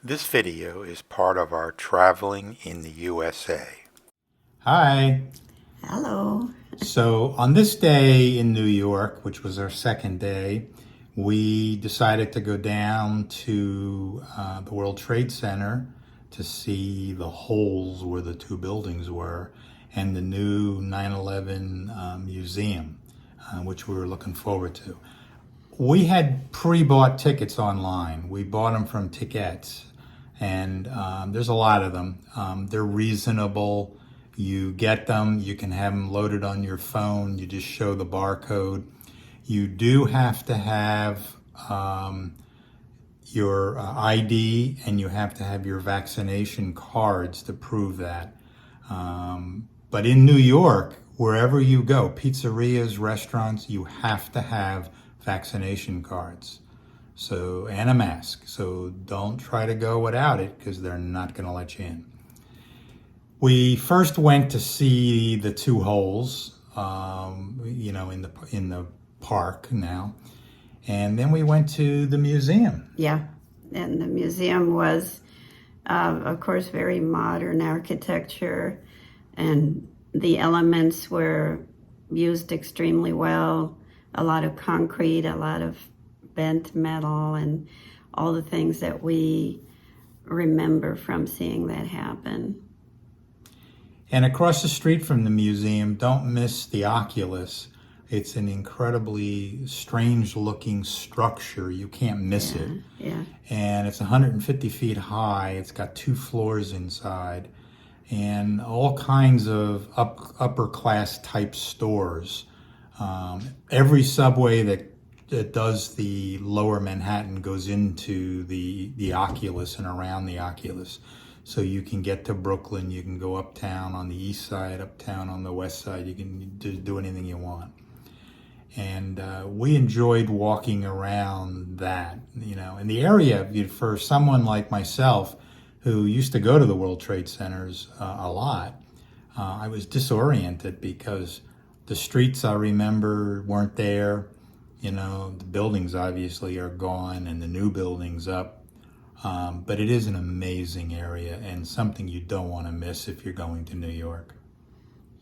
This video is part of our Traveling in the USA. Hi. Hello. So on this day in New York, which was our second day, we decided to go down to the World Trade Center to see the holes where the two buildings were and the new 9/11 museum, which we were looking forward to. We had pre-bought tickets online. We bought them from Tickets, and there's a lot of them. They're reasonable. You get them, you can have them loaded on your phone. You just show the barcode. You do have to have your ID, and you have to have your vaccination cards to prove that. But in New York, wherever you go, pizzerias, restaurants, you have to have vaccination cards. So, and a mask. So don't try to go without it because they're not going to let you in. We first went to see the two holes, in the park now, and then we went to the museum. Yeah, and the museum was, of course, very modern architecture, and the elements were used extremely well. A lot of concrete, a lot of bent metal, and all the things that we remember from seeing that happen. And across the street from the museum, don't miss the Oculus. It's an incredibly strange looking structure. You can't miss it. Yeah. And it's 150 feet high. It's got 2 floors inside and all kinds of upper class type stores. Every subway that does the lower Manhattan goes into the Oculus and around the Oculus. So you can get to Brooklyn, you can go uptown on the east side, uptown on the west side, you can do anything you want. And we enjoyed walking around that, in the area. For someone like myself who used to go to the World Trade Centers a lot, I was disoriented because the streets I remember weren't there. The buildings obviously are gone and the new building's up. But it is an amazing area and something you don't want to miss if you're going to New York.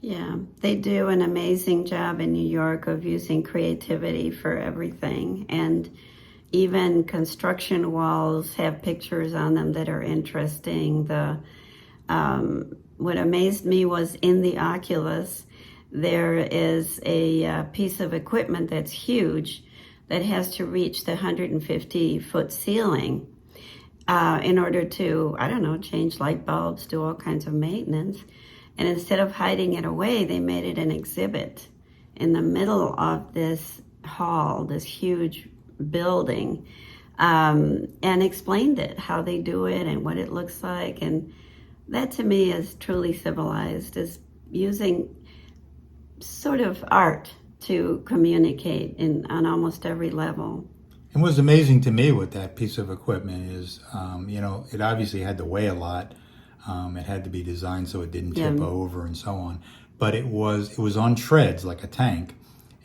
Yeah, they do an amazing job in New York of using creativity for everything. And even construction walls have pictures on them that are interesting. What amazed me was in the Oculus, there is a piece of equipment that's huge that has to reach the 150-foot ceiling in order to, I don't know, change light bulbs, do all kinds of maintenance. And instead of hiding it away, they made it an exhibit in the middle of this hall, this huge building, and explained it, how they do it and what it looks like. And that to me is truly civilized, is using sort of art to communicate on almost every level. And what's amazing to me with that piece of equipment is, it obviously had to weigh a lot. It had to be designed so it didn't tip over and so on. But it was on treads like a tank,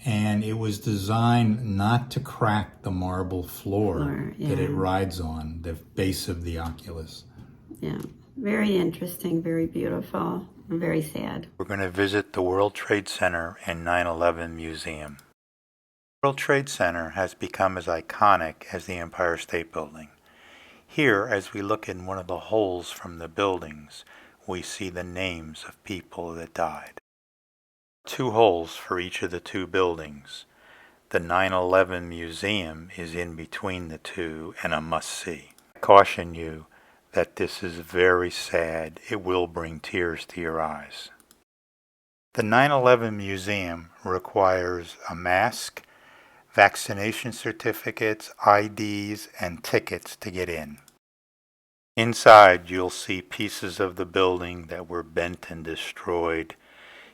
and it was designed not to crack the marble floor that it rides on, the base of the Oculus. Yeah, very interesting, very beautiful, and very sad. We're going to visit the World Trade Center and 9/11 Museum. The World Trade Center has become as iconic as the Empire State Building. Here, as we look in one of the holes from the buildings, we see the names of people that died. 2 holes for each of the 2 buildings. The 9/11 Museum is in between the 2 and a must-see. I caution you that this is very sad. It will bring tears to your eyes. The 9/11 Museum requires a mask, vaccination certificates, IDs, and tickets to get in. Inside, you'll see pieces of the building that were bent and destroyed.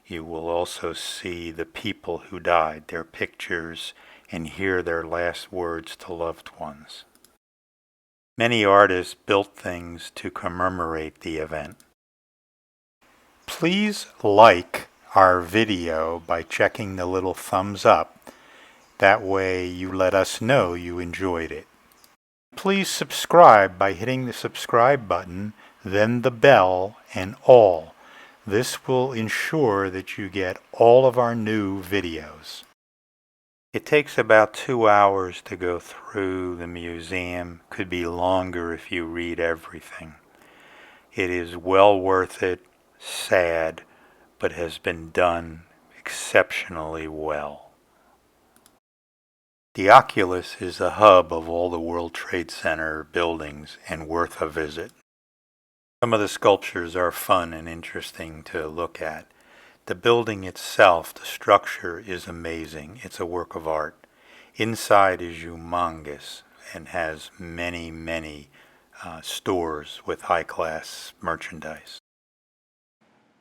You will also see the people who died, their pictures, and hear their last words to loved ones. Many artists built things to commemorate the event. Please like our video by checking the little thumbs up. That way you let us know you enjoyed it. Please subscribe by hitting the subscribe button, then the bell, and all. This will ensure that you get all of our new videos. It takes about 2 hours to go through the museum. Could be longer if you read everything. It is well worth it, sad, but has been done exceptionally well. The Oculus is the hub of all the World Trade Center buildings and worth a visit. Some of the sculptures are fun and interesting to look at. The building itself, the structure, is amazing. It's a work of art. Inside is humongous and has many, many stores with high-class merchandise.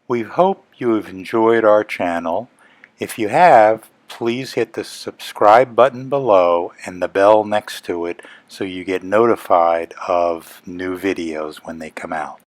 We hope you have enjoyed our channel. If you have, please hit the subscribe button below and the bell next to it so you get notified of new videos when they come out.